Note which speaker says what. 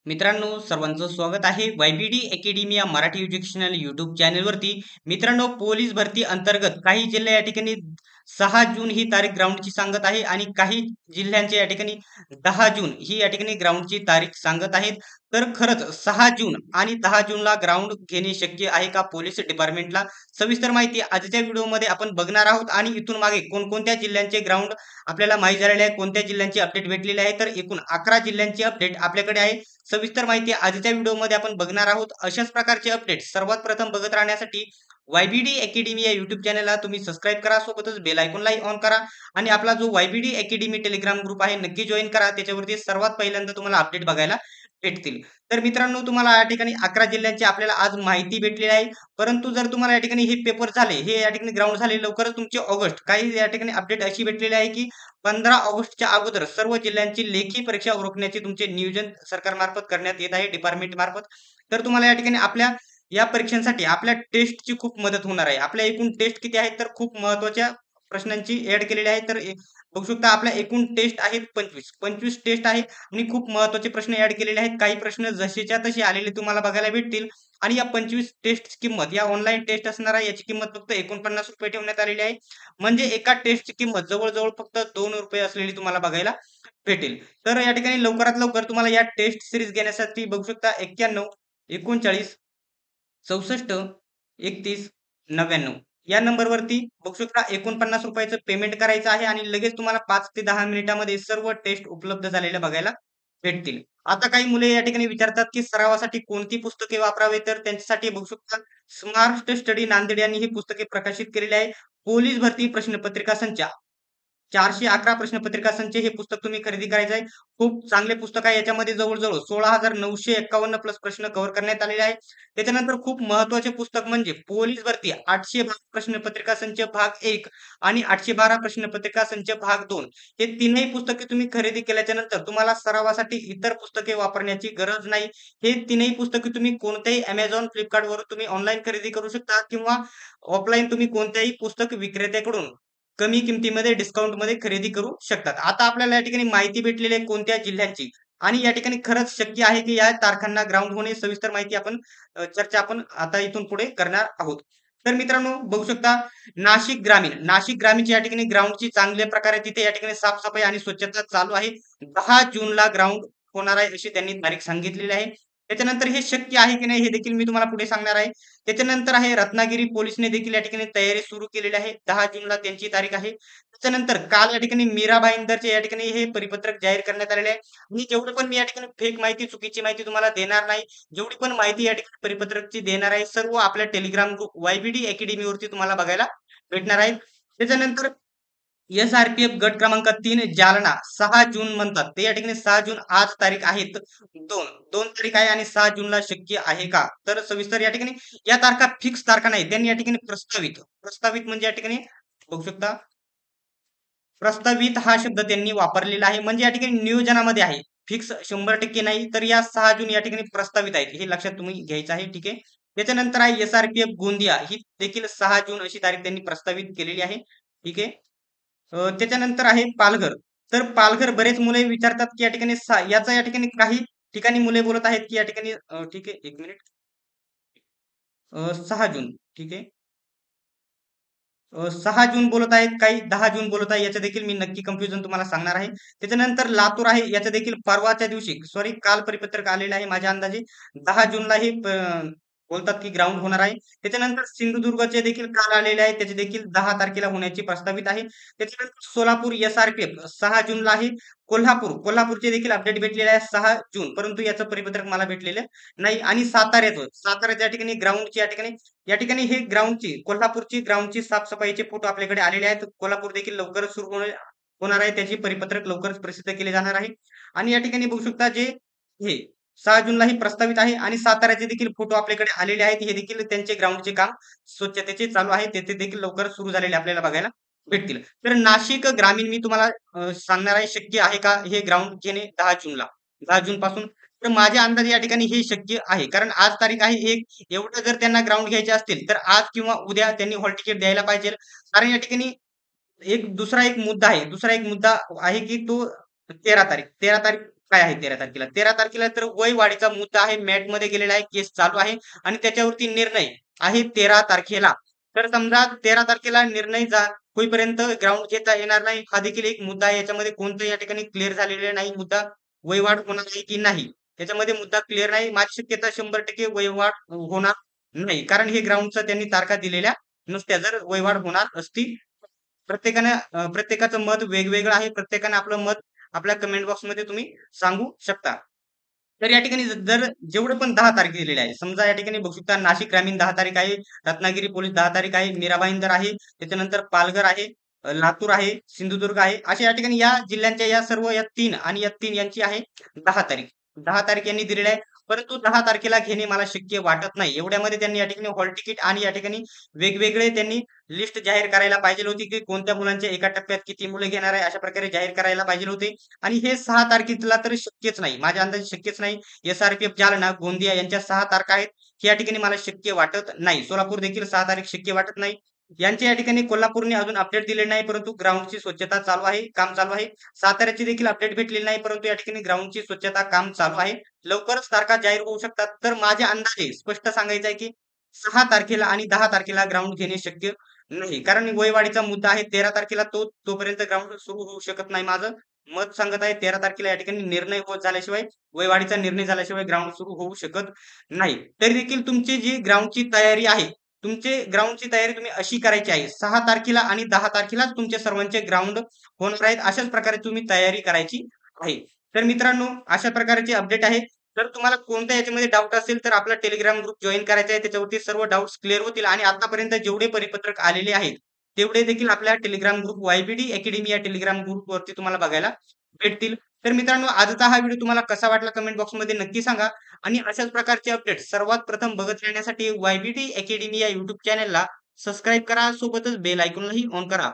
Speaker 1: मित्रांनो, सर्वांचं स्वागत आहे वायबीडी अकॅडमी या मराठी एज्युकेशनल युट्यूब चॅनलवरती. मित्रांनो, पोलीस भरती अंतर्गत काही जिल्हे या ठिकाणी 6 जून ही तारीख ग्राउंडची सांगत आहे आणि काही जिल्ह्यांचे या ठिकाणी 10 जून ही या ठिकाणी ग्राउंडची तारीख सांगत आहेत. तर खरंच 6 जून आणि 10 जूनला ग्राउंड घेणे शक्य आहे का पोलीस डिपार्टमेंटला? सविस्तर माहिती आजच्या व्हिडिओमध्ये आपण बघणार आहोत आणि इथून मागे कोणकोणत्या जिल्ह्यांचे ग्राउंड आपल्याला माहिती झालेले आहे, कोणत्या जिल्ह्यांची अपडेट भेटलेली आहे. तर एकूण 11 जिल्ह्यांची अपडेट आपल्याकडे आहे. सविस्तर माहिती आजच्या व्हिडिओमध्ये आपण बघणार आहोत. अशाच प्रकारचे अपडेट सर्वात प्रथम बघत राहण्यासाठी वायबीडी अकॅडमी या युट्यूब चॅनलला तुम्ही सबस्क्राईब करा, सोबतच बेल आयकॉनलाही ऑन करा आणि आपला जो वायबीडी अकॅडमी टेलिग्राम ग्रुप आहे नक्की जॉईन करा. त्याच्यावरती सर्वात पहिल्यांदा तुम्हाला अपडेट बघायला भेटतील. तर मित्रांनो, तुम्हाला या ठिकाणी 11 जिल्ह्यांची आपल्याला आज माहिती भेटलेली आहे. परंतु जर तुम्हाला या ठिकाणी हे पेपर झाले, हे या ठिकाणी ग्राउंड झाले लवकरच तुमचे ऑगस्ट, काही या ठिकाणी अपडेट अशी भेटलेली आहे की 15 ऑगस्टच्या अगोदर सर्व जिल्ह्यांची लेखी परीक्षा ओळखण्याचे तुमचे नियोजन सरकारमार्फत करण्यात येत आहे, डिपार्टमेंट मार्फत. तर तुम्हाला या ठिकाणी आपल्या या परीक्षांसाठी आपल्या टेस्टची खूप मदत होणार आहे. आपल्या एकूण टेस्ट किती आहेत? तर खूप महत्त्वाच्या प्रश्नांची ऍड केलेली आहे. तर बघू शकता आपल्या एकूण टेस्ट आहेत 25 टेस्ट आहे आणि खूप महत्त्वाचे प्रश्न ऍड केलेले आहेत. काही प्रश्न जसेच्या तसे आलेले तुम्हाला बघायला भेटतील आणि या 25 टेस्ट किंमत, या ऑनलाईन टेस्ट असणार आहे, याची किंमत फक्त ₹49 ठेवण्यात आलेली आहे. म्हणजे एका टेस्टची किंमत जवळ-जवळ फक्त ₹2 असलेली तुम्हाला बघायला भेटेल. तर या ठिकाणी लवकरात लवकर तुम्हाला या टेस्ट सीरीज घेण्यासाठी बघू शकता 91, 39, 64, 31, 99 या नंबरवरती बघू शकता ₹49 पेमेंट करायचं आहे आणि लगेच तुम्हाला 5 ते 10 मिनिटामध्ये सर्व टेस्ट उपलब्ध झालेल्या बघायला भेटतील. आता काही मुले या ठिकाणी विचारतात, की सरावासाठी कोणती पुस्तके वापरावे? तर त्यांच्यासाठी बघू शकता स्मार्ट स्टडी नांदेड यांनी ही पुस्तके प्रकाशित केलेली आहे. पोलीस भरती प्रश्नपत्रिका संच 411 प्रश्नपत्रिका संच हे पुस्तक तुम्ही खरेदी करायचं आहे. खूप चांगले पुस्तक आहे. याच्यामध्ये जवळ-जवळ 16,951 प्लस प्रश्न कव्हर करण्यात आलेले आहे. त्याच्यानंतर खूप महत्त्वाचे पुस्तक म्हणजे पोलीस भरती 812 प्रश्नपत्रिका संच भाग 1 आणि 812 प्रश्नपत्रिका संच भाग 2 हे तीनही पुस्तके तुम्ही खरेदी केल्याच्या नंतर तुम्हाला सरावासाठी इतर पुस्तके वापरण्याची गरज नाही. हे तीनही पुस्तके तुम्ही कोणत्याही Amazon, Flipkartवरून तुम्ही ऑनलाईन खरेदी करू शकता किंवा ऑफलाईन तुम्ही कोणत्याही पुस्तक विक्रेत्याकडून कमी किमतीमध्ये डिस्काउंटमध्ये खरेदी करू शकतात. आता आपल्याला या ठिकाणी माहिती भेटलेली आहे कोणत्या जिल्ह्यांची आणि या ठिकाणी खरंच शक्य आहे की या तारखांना ग्राउंड होणे, सविस्तर माहिती आपण चर्चा आपण आता इथून पुढे करणार आहोत. तर मित्रांनो, बघू शकता नाशिक ग्रामीणची या ठिकाणी ग्राउंडची चांगल्या प्रकारे तिथे या ठिकाणी साफ आणि स्वच्छता चालू आहे. 10 जूनला ग्राउंड होणार आहे अशी त्यांनी तारीख सांगितलेली आहे. त्याच्यानंतर हे शक्य आहे की नाही हे देखील मी तुम्हाला पुढे सांगणार आहे. त्याच्यानंतर आहे रत्नागिरी पोलिसने देखील या ठिकाणी तयारी सुरू केलेली आहे. 10 जूनला त्यांची तारीख आहे. त्याच्यानंतर काल या ठिकाणी मीरा भाईंदरचे या ठिकाणी हे परिपत्रक जाहीर करण्यात आलेले आहे. आणि जेवढे पण मी या ठिकाणी फेक माहिती, चुकीची माहिती तुम्हाला देणार नाही. जेवढी पण माहिती या ठिकाणी परिपत्रकची देणार आहे, सर्व आपल्या टेलिग्राम ग्रुप वायबीडी अकॅडमीवरती तुम्हाला बघायला भेटणार आहे. त्याच्यानंतर एस-आर-पी-एफ गट क्रमांक 3 जालना 6 जून म्हणतात. ते या ठिकाणी 6 जून आज तारीख आहे. 2 तारीख आहे आणि 6 जूनला शक्य आहे का? तर सविस्तर या ठिकाणी या तारखा फिक्स तारखा नाही. त्यांनी या ठिकाणी प्रस्तावित प्रस्तावित म्हणजे या ठिकाणी बघू शकता प्रस्तावित हा शब्द त्यांनी वापरलेला आहे. म्हणजे या ठिकाणी नियोजनामध्ये आहे. फिक्स 100% नाही. तर या 6 जून या ठिकाणी प्रस्तावित आहेत. हे लक्षात तुम्ही घ्यायचं आहे. ठीक आहे. त्याच्यानंतर आहे एस-आर-पी-एफ गोंदिया ही देखील 6 जून अशी तारीख त्यांनी प्रस्तावित केलेली आहे. ठीक आहे. त्याच्यानंतर आहे पालघर. तर पालघर बरेच मुले विचारतात, की या ठिकाणी याचा या ठिकाणी काही ठिकाणी मुले बोलत आहेत, की या ठिकाणी ठीक आहे 1 मिनिट 6 जून ठीक आहे. 6 जून बोलत आहेत, काही 10 जून बोलत आहे. याचं देखील मी नक्की कन्फ्युजन तुम्हाला सांगणार आहे. त्याच्यानंतर लातूर आहे. याचं देखील परवाच्या दिवशी सॉरी काल परिपत्रक आलेलं आहे माझ्या अंदाजे 10 जूनला हे बोलतात की ग्राउंड होणार आहे. त्याच्यानंतर सिंधुदुर्गचे देखील काल आलेले आहे. त्याचे देखील 10 तारखेला होण्याची प्रस्तावित आहे. त्याच्यानंतर सोलापूर एस-आर-पी-एफ 6 जूनला आहे. कोल्हापूरचे देखील अपडेट भेटलेले आहे 6 जून. परंतु याचं परिपत्रक मला भेटलेलं नाही आणि साताऱ्याच्या ठिकाणी ग्राउंडची या ठिकाणी हे ग्राउंडची कोल्हापूरची ग्राउंडची साफसफाईचे फोटो आपल्याकडे आलेले आहेत. कोल्हापूर देखील लवकरच सुरू होणार आहे. त्याची परिपत्रक लवकरच प्रसिद्ध केले जाणार आहे. आणि या ठिकाणी बघू शकता जे हे 6 जूनला ही प्रस्तावित आहे आणि साताऱ्याचे देखील फोटो आपल्याकडे आलेले आहेत. हे देखील त्यांचे ग्राउंडचे काम स्वच्छतेचे चालू आहे. तेथे देखील लवकरच सुरू झालेले आपल्याला बघायला भेटतील. तर नाशिक ग्रामीण मी तुम्हाला सांगणार आहे शक्य आहे का हे ग्राउंड घेणे 10 जूनला 10 जून पासून. तर माझ्या अंदाजे या ठिकाणी हे शक्य आहे. कारण आज तारीख आहे 1 एवढं जर त्यांना ग्राउंड घ्यायचे असतील तर आज किंवा उद्या त्यांनी हॉल तिकीट द्यायला पाहिजे. कारण या ठिकाणी दुसरा एक मुद्दा आहे. दुसरा एक मुद्दा आहे की तो 13 तारीख काय आहे 13 तारखेला? 13 तारखेला तर वय वाढीचा मुद्दा आहे. मॅटमध्ये गेलेला आहे. केस चालू आहे आणि त्याच्यावरती निर्णय आहे 13 तारखेला. तर समजा 13 तारखेला निर्णय होईपर्यंत ग्राउंड घेता येणार नाही. हा देखील एक मुद्दा आहे. याच्यामध्ये कोणतं या ठिकाणी क्लिअर झालेला नाही मुद्दा. वयवाढ होणार आहे की नाही? त्याच्यामध्ये मुद्दा क्लिअर नाही. माझी शक्यता 100% वयवाढ होणार नाही. कारण हे ग्राउंडचा त्यांनी तारखा दिलेल्या नसत्या. जर वयवाढ होणार असती, प्रत्येकाचं मत वेगवेगळं आहे. प्रत्येकाने आपलं मत आपल्या कमेंट बॉक्समध्ये तुम्ही सांगू शकता. तर या ठिकाणी जर जेवढे पण 10 तारीख दिलेले आहे. समजा या ठिकाणी बघू शकता नाशिक ग्रामीण 10 तारीख आहे, रत्नागिरी पोलीस 10 तारीख आहे, मीरा भाईंदर आहे, त्याच्यानंतर पालघर आहे, लातूर आहे, सिंधुदुर्ग आहे. अशा या ठिकाणी या जिल्ह्यांच्या या सर्व या 3 आणि या 3 यांची आहे 10 तारीख. 10 तारीख यांनी दिलेली आहे. परंतु 10 तारखेला घेणे मला शक्य वाटत नाही. एवढ्यामध्ये त्यांनी या ठिकाणी हॉल तिकीट आणि या ठिकाणी वेगवेगळे त्यांनी लिस्ट जाहीर करायला पाहिजे होती, की कोणत्या मुलांच्या एका टप्प्यात किती मुले घेणार आहे, अशा प्रकारे जाहीर करायला पाहिजे होते. आणि हे 6 तारखेला तर शक्यच नाही. माझ्या अंदाजे शक्यच नाही. एस-आर-पी-एफ जालना, गोंदिया यांच्या 6 तारखा आहेत. या ठिकाणी मला शक्य वाटत नाही. सोलापूर देखील 6 तारीख शक्य वाटत नाही. यांच्या या ठिकाणी कोल्हापूरने अजून अपडेट दिले नाही, परंतु ग्राउंडची स्वच्छता चालू आहे, काम चालू आहे. साताऱ्याची देखील अपडेट भेटलेली नाही, परंतु या ठिकाणी ग्राउंडची स्वच्छता काम चालू आहे. लवकरच तारखा जाहीर होऊ शकतात. तर माझ्या अंदाजे स्पष्ट सांगायचं आहे, की 6 तारखेला आणि 10 तारखेला ग्राउंड घेणे शक्य नाही. कारण वयवाढीचा मुद्दा आहे. 13 तारखेला तोपर्यंत ग्राउंड सुरू होऊ शकत नाही. माझं मत सांगत आहे 13 तारखेला या ठिकाणी निर्णय होत झाल्याशिवाय, वयवाढीचा निर्णय झाल्याशिवाय ग्राउंड सुरू होऊ शकत नाही. तरी देखील तुमची जी ग्राउंडची तयारी आहे, तुमचे ग्राउंडची तयारी तुम्ही अशी करायची आहे. 6 तारखेला आणि 10 तारखेलाच तुमचे सर्वांचे ग्राउंड होणार आहेत. अशाच प्रकारे तुम्ही तयारी करायची आहे. तर मित्रांनो, अशा प्रकारचे अपडेट आहे. जर तुम्हाला कोणत्या याच्यामध्ये डाऊट असेल तर आपला टेलिग्राम ग्रुप जॉइन करायचा आहे. त्याच्यावरती सर्व डाउट्स क्लिअर होतील आणि आतापर्यंत जेवढे परिपत्रक आलेले आहेत, तेवढे देखील आपल्या टेलिग्राम ग्रुप वायबीडी अकॅडमी या टेलिग्राम ग्रुपवरती तुम्हाला बघायला भेटतील. तर मित्रांनो, आजचा हा व्हिडिओ तुम्हाला कसा वाटला कमेंट बॉक्समध्ये नक्की सांगा आणि अशाच प्रकारचे अपडेट सर्वात प्रथम बघत राहण्यासाठी वायबीडी अकॅडमी या YouTube चॅनलला सबस्क्राईब करा. सोबतच बेल आयकॉनलाही ऑन करा.